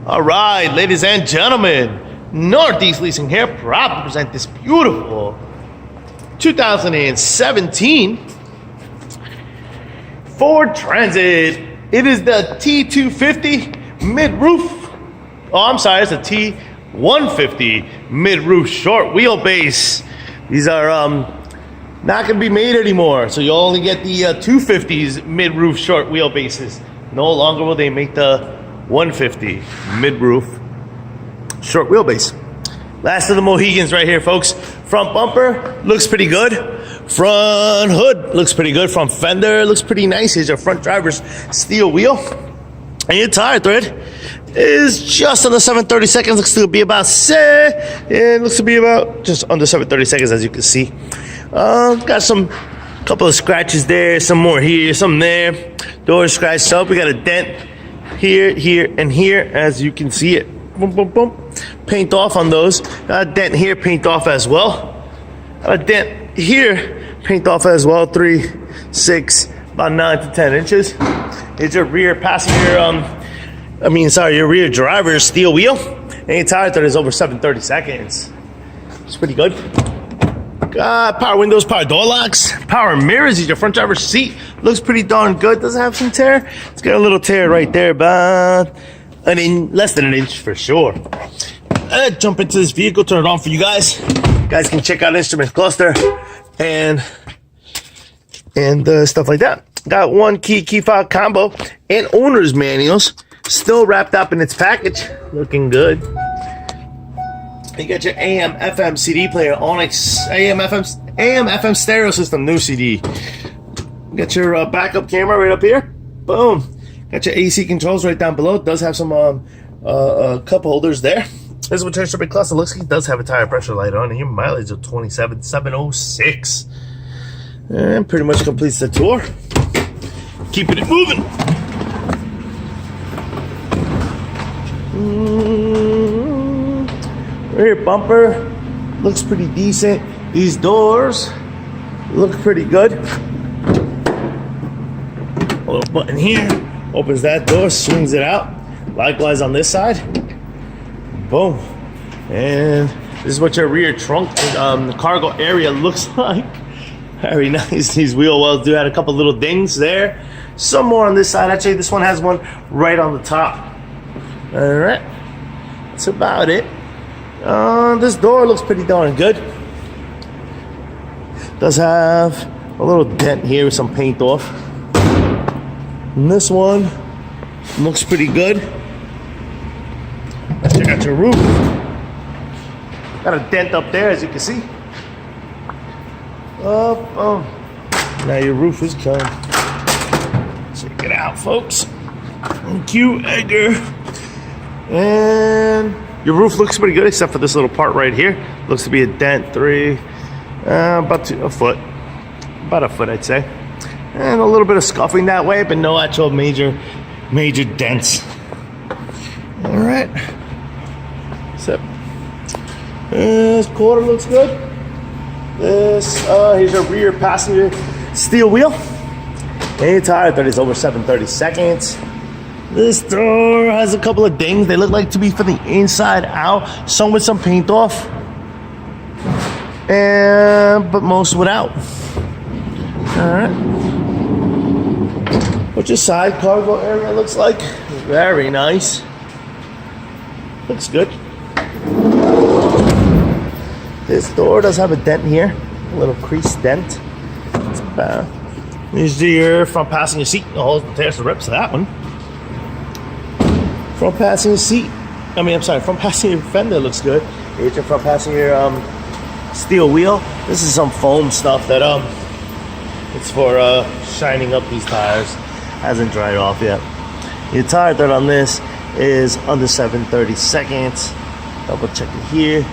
All right, ladies and gentlemen, Northeast Leasing here, proud to present this beautiful 2017 Ford Transit. It is the T-250 mid-roof. Oh, I'm sorry, it's a T-150 mid-roof short wheelbase. These are not going to be made anymore, so you'll only get the 250s mid-roof short wheelbases. No longer will they make the 150 mid-roof short wheelbase. Last of the Mohegans right here, folks. Front bumper looks pretty good. Front hood looks pretty good. Front fender looks pretty nice. Here's your front driver's steel wheel. And your tire tread is just under 730 seconds. Looks to be about just under 730 seconds, as you can see. Got some couple of scratches there, some more here, some there. Door scratched up. We got a dent here, here, and here, as you can see it. Boom, boom, boom. Paint off on those. Got a dent here, paint off as well. Got a dent here, paint off as well. 3, 6, about 9 to 10 inches. It's your rear passenger, your rear driver's steel wheel. And your tire tread is over 730 seconds. It's pretty good. Got power windows, power door locks, power mirrors. Is your front driver's seat. Looks pretty darn good. Does it have some tear? It's got a little tear right there, but less than an inch for sure. Jump into this vehicle, turn it on for you guys. You guys can check out instrument cluster and stuff like that. Got one key fob combo and owner's manuals, still wrapped up in its package, looking good. You got your AM FM CD player, Onyx AM FM stereo system, new CD. You got your backup camera right up here. Boom. Got your AC controls right down below. It does have some cup holders there. This is what turns instrument cluster looks like. It does have a tire pressure light on, and your mileage of 27,706. And pretty much completes the tour. Keeping it moving. Rear bumper looks pretty decent. These doors look pretty good. A little button here opens that door, swings it out. Likewise on this side. Boom. And this is what your rear trunk, the cargo area looks like. Very nice. These wheel wells do have a couple little dings there. Some more on this side. Actually, this one has one right on the top. All right. That's about it. This door looks pretty darn good. Does have a little dent here with some paint off. And this one looks pretty good. Let's check out your roof. Got a dent up there, as you can see. Now your roof is done. Check it out, folks. Thank you, Edgar. And your roof looks pretty good, except for this little part right here. Looks to be a dent, about a foot. About a foot, I'd say. And a little bit of scuffing that way, but no actual major dents. All right. So, this quarter looks good. Here's your rear passenger steel wheel. And your tire tread is over 730 seconds. This door has a couple of dings. They look like to be from the inside out. Some with some paint off. But most without. Alright. What your side cargo area looks like. Very nice. Looks good. This door does have a dent here. A little crease dent. It's about. Here's your front passenger seat. Oh, there's the rips of that one. Front passenger seat. Front passenger fender looks good. Here's your front passenger steel wheel. This is some foam stuff that it's for shining up these tires. Hasn't dried off yet. Your tire tread on this is under 730 seconds. Double check it here.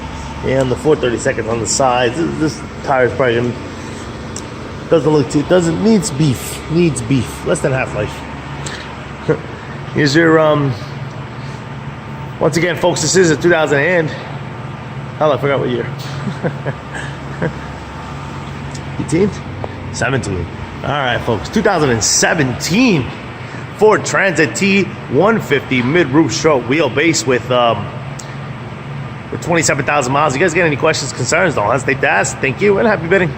And the 430 seconds on the sides. This tire is probably needs beef. Less than half-life. Here's your once again, folks, this is a 2000 and I forgot what year. 18? 17. All right, folks, 2017 Ford Transit T-150 mid-roof stroke wheelbase with 27,000 miles. You guys got any questions, concerns, don't hesitate to ask. Thank you and happy bidding.